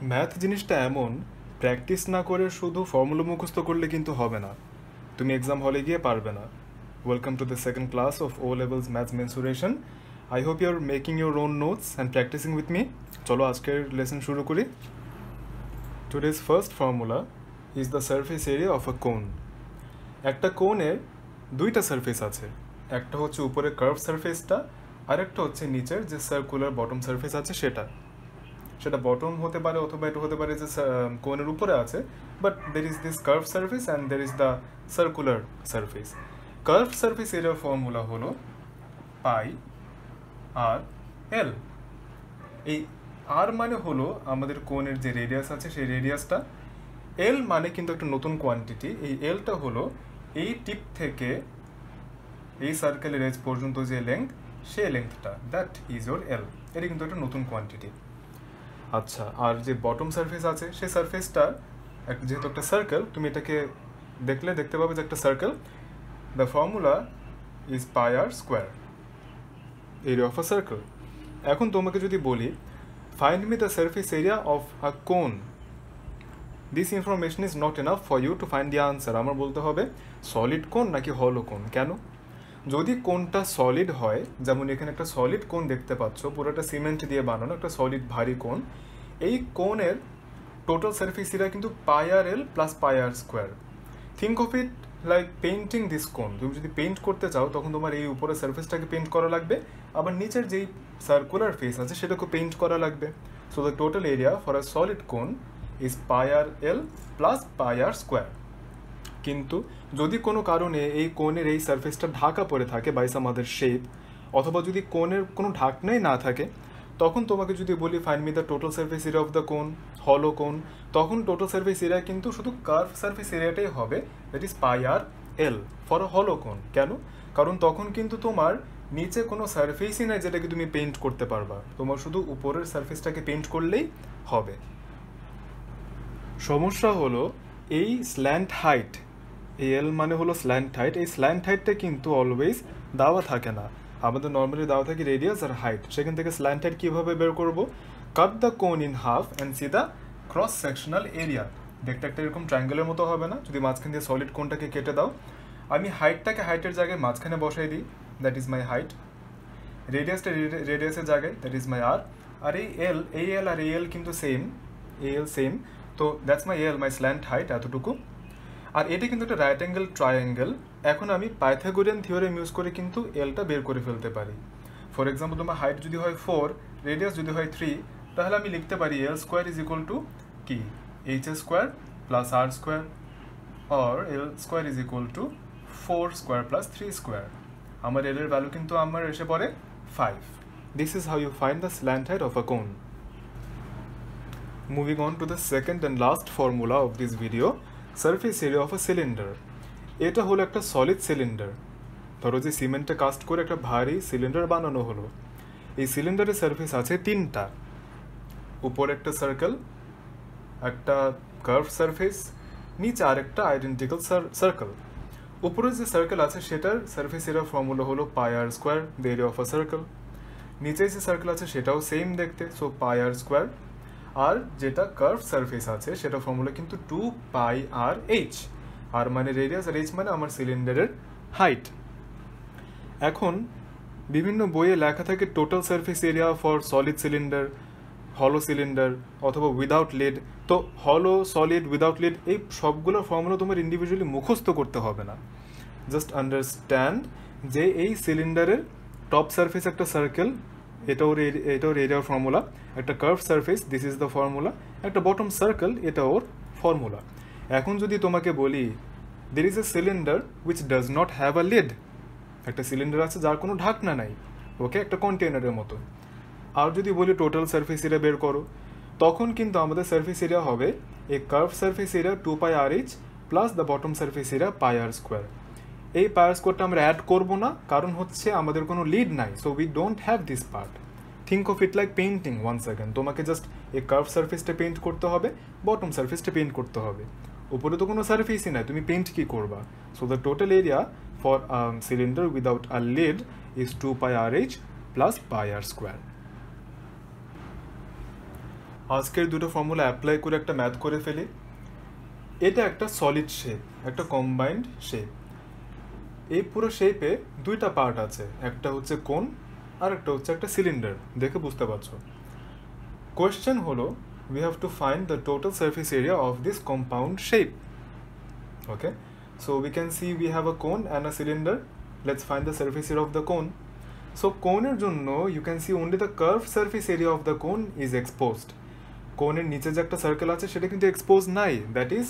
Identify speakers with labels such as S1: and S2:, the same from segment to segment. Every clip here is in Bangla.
S1: ম্যাথ জিনিসটা এমন, প্র্যাকটিস না করে শুধু ফর্মুলা মুখস্থ করলে কিন্তু হবে না, তুমি এক্সাম হলে গিয়ে পারবে না। Welcome to the second class of O levels maths mensuration. I hope you are making your own notes and practising with me. চলো আজকের লেসন শুরু করি। Today's first formula is the surface area of a cone. একটা কোনের দুইটা সারফেস আছে, একটা হচ্ছে উপরে কার্ভ সারফেসটা, আর একটা হচ্ছে নিচের যে সার্কুলার বটম সারফেস আছে সেটা বটম হতে পারে অথবা এটা হতে পারে যে কোনের উপরে আছে, but there is this curve surface and there is the circular surface. Curve surface এরিয়ার ফর্মুলা হলো পাই আর এল। এই আর মানে হলো আমাদের কোনের যে রেডিয়াস আছে সেই রেডিয়াসটা, এল মানে কিন্তু একটা নতুন কোয়ান্টিটি। এই এলটা হলো এই টিপ থেকে এই সার্কেলের এজ পর্যন্ত যে লেংথ, সেই লেংথটা, দ্যাট ইজ ওর এল। এটা কিন্তু একটা নতুন কোয়ান্টিটি। আচ্ছা, আর যে বটম সারফেস আছে সেই সারফেসটা যেহেতু একটা সার্কেল, তুমি এটাকে দেখতে পাবে যে একটা circle. The formula is pi r square, area of a circle. এখন তোমাকে যদি বলি find me the surface area of a cone, this information is not enough for you to find the answer. আমার বলতে হবে সলিড কোন নাকি হলো কোন। কেন? যদি কোনটা সলিড হয়, যেমন এখানে একটা সলিড কোন দেখতে পাচ্ছ, পুরোটা সিমেন্ট দিয়ে বানানো একটা সলিড ভারী কোন, এই কোনের টোটাল সারফেস এরিয়া কিন্তু pi r l plus pi r square. Think of it like painting this cone. তুমি যদি পেইন্ট করতে চাও তখন তোমার এই উপরের সারফেসটাকে পেইন্ট করা লাগবে, আবার নিচের যেই সার্কুলার ফেস আছে সেটাকে পেইন্ট করা লাগবে। So the total area for a solid cone is pi r l plus pi r square. কিন্তু যদি কোনো কারণে এই কোণের এই সারফেসটা ঢাকা পড়ে থাকে বাই সাম আদার শেপ, অথবা যদি কোণের কোনো ঢাকনাই না থাকে, তখন তোমাকে যদি বলি find me the total surface area of the কোন, হলো কোন, তখন টোটাল সারফেস এরিয়া কিন্তু শুধু কার্ভ সারফেস এরিয়াটাই হবে, that is pi r l for a hollow cone. কেন? কারণ তখন কিন্তু তোমার নিচে কোনো সারফেসই নাই যেটাকে তুমি পেইন্ট করতে পারবা, তোমার শুধু উপরের সারফেসটাকে পেইন্ট করলেই হবে। সমস্যা হলো এই স্ল্যান্ট হাইট, এই এল মানে হলো স্ল্যান্ট হাইট, এই স্ল্যান্ট হাইটটা কিন্তু অলওয়েজ দেওয়া থাকে না। আমাদের নর্মালি দেওয়া থাকে রেডিয়াস আর হাইট, সেখান থেকে স্ল্যান্ট হাইট কীভাবে বের করবো? কাট দ্য কোন in half and C the cross sectional area. দেখতে একটা এরকম ট্রায়াঙ্গেলের মতো হবে না যদি মাঝখান দিয়ে সলিড কোনটাকে কেটে দাও। আমি হাইটটাকে হাইটের জায়গায় মাঝখানে বসাই দিই, দ্যাট ইজ মাই হাইট। রেডিয়াসটা রেডিয়াসের জায়গায়, দ্যাট ইজ মাই আর। আর এই এল আর এই এল কিন্তু সেম, এই এল সেম, তো that's my L, my slant height এতটুকু। আর এটা কিন্তু একটা রাইট অ্যাঙ্গেল ট্রায়াঙ্গেল। এখন আমি পাইথাগোরিয়ান থিওরেম ইউজ করে কিন্তু এলটা বের করে ফেলতে পারি। ফর এক্সাম্পল, তোমার হাইট যদি হয় 4, রেডিয়াস যদি হয় 3, তাহলে আমি লিখতে পারি l square is equal to কি, h square plus r square, or l square is equal to 4 square plus 3 square. আমার এল এর ভ্যালু কিন্তু আমার এসে পড়ে 5. This is how you find the slant height of a cone. Moving on to the second and last formula of this video, surface area of a cylinder. এটা হলো একটা সলিড সিলিন্ডার। ধরো যে সিমেন্টে কাস্ট করে একটা ভারী সিলিন্ডার বানানো হলো। এই সিলিন্ডারের সারফেস আছে তিনটা, উপরে একটা সার্কেল, একটা কার্ভ সারফেস, নিচে আর একটা আইডেন্টিক্যাল সার্কেল। উপরে যে সার্কেল আছে সেটার সারফেস এরিয়া ফর্মুলা হলো pi r square, the area of a circle. নিচে যে সার্কেল আছে সেটাও সেম দেখতে, সো পাই আর স্কোয়ার। আর যেটা কার্ভ সারফেস আছে সেটা ফর্মুলা কিন্তু 2 পাই আর এইচ, আর মানে রেডিয়াস আর এইচ মানে আমার সিলিন্ডারের হাইট। এখন বিভিন্ন বইয়ে লেখা থাকে total surface area for solid cylinder, হলো সিলিন্ডার অথবা উইদাউট লিড। তো হলো, সলিড, উইদাউট লিড, এই সবগুলো ফর্মুলা তোমার ইন্ডিভিজুয়ালি মুখস্থ করতে হবে না। জাস্ট আন্ডারস্ট্যান্ড যে এই সিলিন্ডারের টপ সারফেস একটা সার্কেল, এটা ওর এরিয়ার ফর্মুলা। একটা curve surface, this is the formula. একটা বটম সার্কেল, এটা ওর ফর্মুলা। এখন যদি তোমাকে বলি there is a cylinder which does not have a lead, একটা সিলিন্ডার আছে যার কোনো ঢাকনা নাই, ওকে, একটা কন্টেনারের মতো। আর যদি বলি টোটাল সারফেস এরিয়া বের করো, তখন কিন্তু আমাদের সারফেস এরিয়া হবে এই curve surface area 2 pi r h plus the bottom surface area pi r square. এই পাই আর স্কোয়ারটা আমরা অ্যাড করবো না, কারণ হচ্ছে আমাদের কোনো লিড নাই, so we don't have this part. Think of it like painting once again. তোমাকে জাস্ট এই কার্ভ সারফেসটা পেইন্ট করতে হবে, বটম সারফেসটা পেইন্ট করতে হবে। উপরে তো কোনো সারফেসই নাই, তুমি পেইন্ট কি করবা? So the total area for cylinder without a lid is 2 pi r h plus pi r square. আজকের দুটো ফর্মুলা অ্যাপ্লাই করে একটা ম্যাথ করে ফেলি। এটা একটা সলিড শেপ, একটা কম্বাইন্ড শেপ। এই পুরো শেপে দুইটা পার্ট আছে, একটা হচ্ছে কোন আর একটা হচ্ছে একটা সিলিন্ডার। দেখে বুঝতে পারছো। কোয়েশ্চেন হলো we have to find the total surface area of this compound shape. Okay, so we can see we have a cone and a cylinder. Let's find the surface area of the cone. So cone এর জন্য you can see only the curved surface area of the cone is exposed. কোনের নিচে যে একটা সার্কেল আছে সেটা কিন্তু এক্সপোজ নাই, that is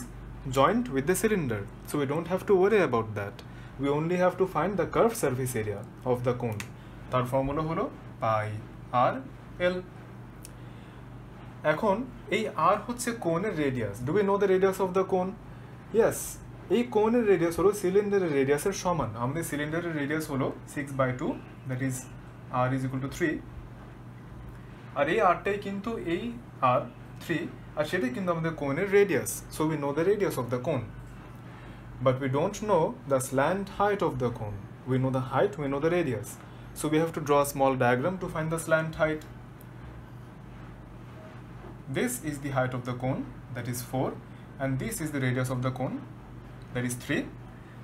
S1: joined with the cylinder. So we don't have to worry about that. We only have to find the curved surface area of the cone. তার ফর্মুলা হলো পাই আর এল। এখন এই আর হচ্ছে কোনের radius. Do we know the radius of the cone? Yes, এই কোনের রেডিয়াস হলো সিলিন্ডারের রেডিয়াসের সমান। আমাদের সিলিন্ডারের রেডিয়াস হলো 6/2, that is r is equal to 3। আর এই আরটাই কিন্তু এই আর 3, আর সেটাই কিন্তু আমাদের কোনের radius. So we know the radius of the cone, but we don't know the slant height of the cone. We know the height, we know the radius. So we have to draw a small diagram to find the slant height. This is the height of the cone, that is 4, and this is the radius of the cone, that is 3.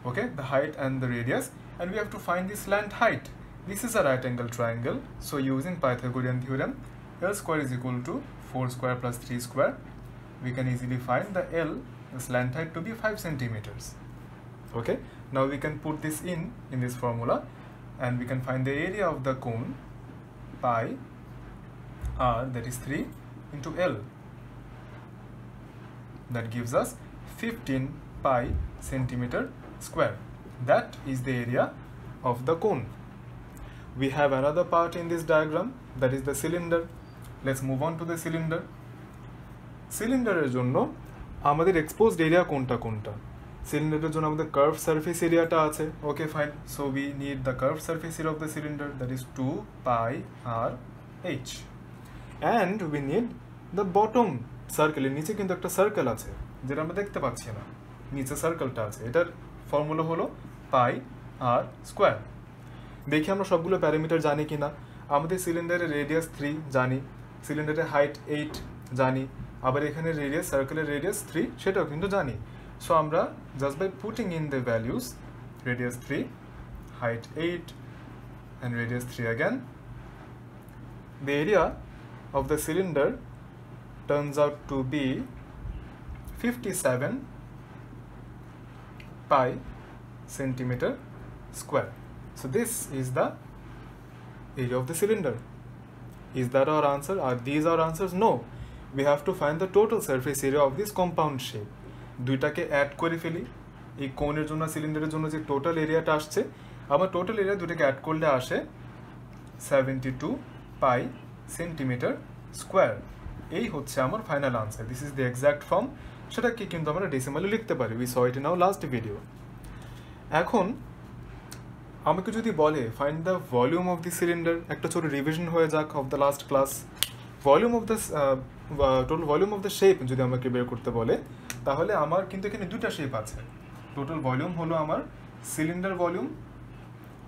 S1: Okay, the height and the radius, and we have to find the slant height. This is a right angle triangle, so using Pythagorean theorem, L square is equal to 4 square plus 3 square. We can easily find the L, the slant height, to be 5 centimeters. Okay, now we can put this in this formula, and we can find the area of the cone, pi r, that is 3 into L. That gives us 15 pi centimeter square. That is the area of the cone. We have another part in this diagram, that is the cylinder. Let's move on to the cylinder. সিলিন্ডারের জন্য আমাদের এক্সপোজড এরিয়া কোনটা কোনটা? সিলিন্ডারের জন্য আমাদের কার্ভ সারফেস এরিয়াটা আছে। Okay, fine. So we need the curve surface area of the cylinder, that is 2 pi r h, and we need the bottom সার্কেলের নিচে কিন্তু একটা সার্কেল আছে যেটা আমরা দেখতে পাচ্ছি না, নিচে সার্কেলটা আছে। এটার ফর্মুলা হলো পাই আর স্কোয়ার। দেখি আমরা সবগুলো প্যারামিটার জানি কিনা। আমাদের সিলিন্ডারের রেডিয়াস 3 জানি, সিলিন্ডারের হাইট 8 জানি, আবার এখানে রেডিয়াস, সার্কেলের রেডিয়াস 3 সেটাও কিন্তু জানি। So আমরা just by putting in the values, radius 3, height 8, and radius 3 again, the area of the cylinder turns out to be 57 pi centimeter square. So this is the area of the cylinder. Is that our answer? Are these our answers? No. We have to find the total surface area of this compound shape. দুইটাকে অ্যাড করে ফেলি। এই কোনের জন্য সিলিন্ডারের জন্য যে টোটাল এরিয়াটা আসছে, আমার টোটাল এরিয়া দুটোকে অ্যাড করলে আসে 72 পাই সেন্টিমিটার স্কোয়ার। এই হচ্ছে আমার final answer. This is the exact form. সেটাকে কিন্তু আমরা ডেসিমালে লিখতে পারি। We saw it in our last video. এখন আমাকে যদি বলে find the volume of the cylinder, একটা ছোট রিভিশন হয়ে যাক of the last class. Volume of the total volume of the shape যদি আমাকে বের করতে বলে, তাহলে আমার কিন্তু এখানে দুটা শেপ আছে। টোটাল ভলিউম হলো আমার সিলিন্ডার ভলিউম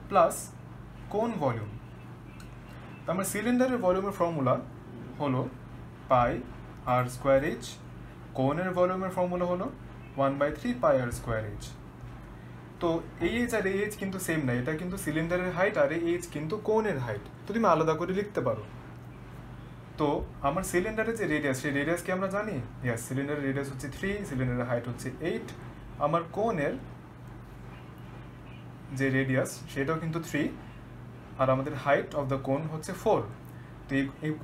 S1: প্লাস কোন ভলিউম। তো আমার সিলিন্ডারের ভলিউমের ফর্মুলা হলো পাই আর স্কোয়ার এইচ, কোনের ভলিউমের ফর্মুলা হলো 1/3 পাই আর স্কোয়ার এইচ। তো এই এইচ আর এই এইচ কিন্তু সেম না, এটা কিন্তু সিলিন্ডারের হাইট আর এই এইচ কিন্তু কোনের হাইট, তো তুমি আলাদা করে লিখতে পারো। তো আমার সিলিন্ডারের যে রেডিয়াস, সেই রেডিয়াসকে আমরা জানি। ইয়াস, সিলিন্ডারের রেডিয়াস হচ্ছে 3, সিলিন্ডারের হাইট হচ্ছে 8, আমার কোনের যে রেডিয়াস সেটাও কিন্তু 3, আর আমাদের হাইট অফ দ্য কোন হচ্ছে 4। তো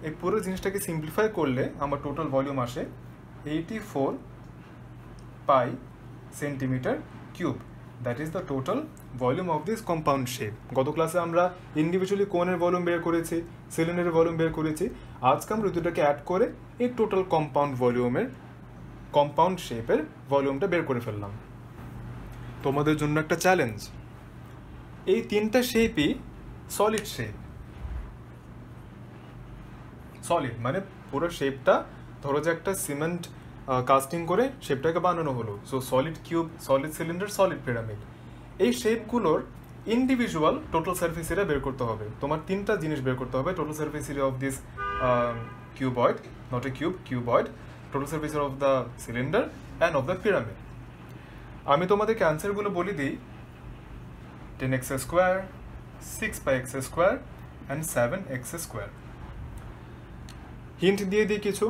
S1: এই পুরো জিনিসটাকে সিম্পলিফাই করলে আমার টোটাল ভলিউম আসে 84 pi centimetre cube. That is the total volume of this compound shape. গত ক্লাসে আমরা ইন্ডিভিজুয়ালি কোনের ভলিউম বের করেছি, সিলিন্ডারের ভলিউম বের করেছি। আজকে আমরা দুটোকে অ্যাড করে এই টোটাল কম্পাউন্ড ভলিউমের, কম্পাউন্ড শেপের ভলিউমটা বের করে ফেললাম। তোমাদের জন্য একটা চ্যালেঞ্জ, এই তিনটা শেপই সলিড শেপ। সলিড মানে পুরো শেপটা, ধরো যে একটা সিমেন্ট কাস্টিং করে শেপটাকে বানানো হলো। So solid cube, solid cylinder, solid pyramid, এই শেপগুলোর ইন্ডিভিজুয়াল টোটাল সারফেস এরিয়া বের করতে হবে। তোমার তিনটা জিনিস বের করতে হবে। Total surface area of this cuboid, not a cube, cuboid, total surface area of the cylinder and of the pyramid. আমি তোমাদেরকে অ্যান্সারগুলো বলে দিই 10x square, 6πx square and 7x square. Hint দিয়ে দিই কিছু।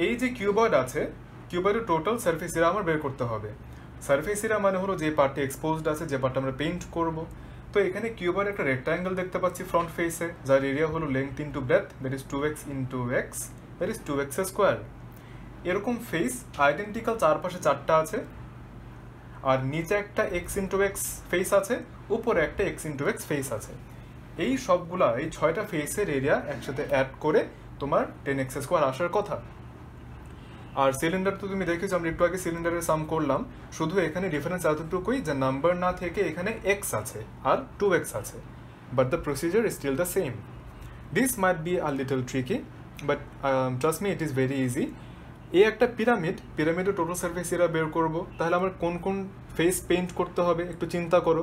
S1: এই যে কিউবয়েড আছে, কিউবয়েডের টোটাল সারফেস এরিয়া আমার বের করতে হবে। সারফেস এরিয়া মানে হলো যে পার্টে এক্সপোজড আছে, যে পার্টটা আমরা পেইন্ট করব। তো এখানে কিউবয়েড একটা রেক্ট্যাঙ্গেল দেখতে পাচ্ছি ফ্রন্ট ফেসে, যার এরিয়া হলো length into breadth, that is 2x into x, that is 2x square. এরকম ফেস আইডেন্টিক্যাল চারপাশে চারটা আছে, আর নিচে একটা এক্স ইন্টু এক্স ফেস আছে, উপরে একটা এক্স ইন্টু এক্স ফেস আছে। এই সবগুলা, এই 6টা ফেসের এরিয়া একসাথে অ্যাড করে তোমার 10x স্কোয়ার আসার কথা। আর সিলিন্ডার তো তুমি দেখেছো, আমরা একটু আগে সিলিন্ডারের সাম করলাম, শুধু এখানে ডিফারেন্স এতটুকুই যে নাম্বার না থেকে এখানে এক্স আছে আর 2x আছে, but the procedure is still the same. This might be a little tricky, but trust me it is very easy. এই একটা পিরামিডের টোটাল সারফেস এরিয়া বের করবো, তাহলে আমার কোন কোন ফেস পেইন্ট করতে হবে একটু চিন্তা করো।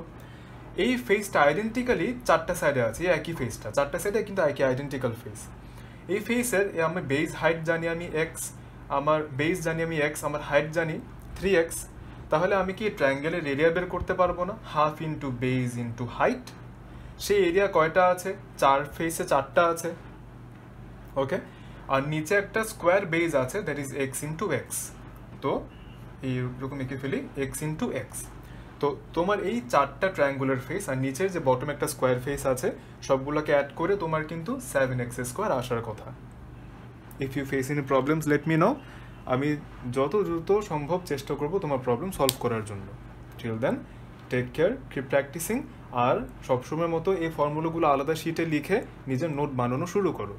S1: এই ফেসটা আইডেন্টিক্যালি 4টা সাইডে আছে, এই একই ফেসটা 4টা সাইডে কিন্তু একই আইডেন্টিক্যাল ফেস। এই ফেসের আমি বেস হাইট জানি আমি এক্স, আমার বেস জানি আমি এক্স, আমার হাইট জানি 3x, তাহলে আমি কি ট্রায়াঙ্গেলের এরিয়া বের করতে পারবো না? Half into base into height. সেই এরিয়া কয়টা আছে? 4 ফেসে 4টা আছে, ওকে। আর নিচে একটা স্কোয়ার বেস আছে, that is x into x. তো এইরকম এঁকে ফেলি এক্স ইন্টু এক্স। তো তোমার এই 4টা ট্রায়াঙ্গুলার ফেস আর নিচের যে বটম একটা স্কোয়ার ফেস আছে, সবগুলোকে অ্যাড করে তোমার কিন্তু 7x স্কোয়ার আসার কথা। If you face any problems let me know, আমি যত দ্রুত সম্ভব চেষ্টা করবো তোমার প্রবলেম সলভ করার জন্য। Till then take care, keep practising, আর সবসময় মতো এই ফর্মুলাগুলো আলাদা শিটে লিখে নিজের নোট বানানো শুরু করো।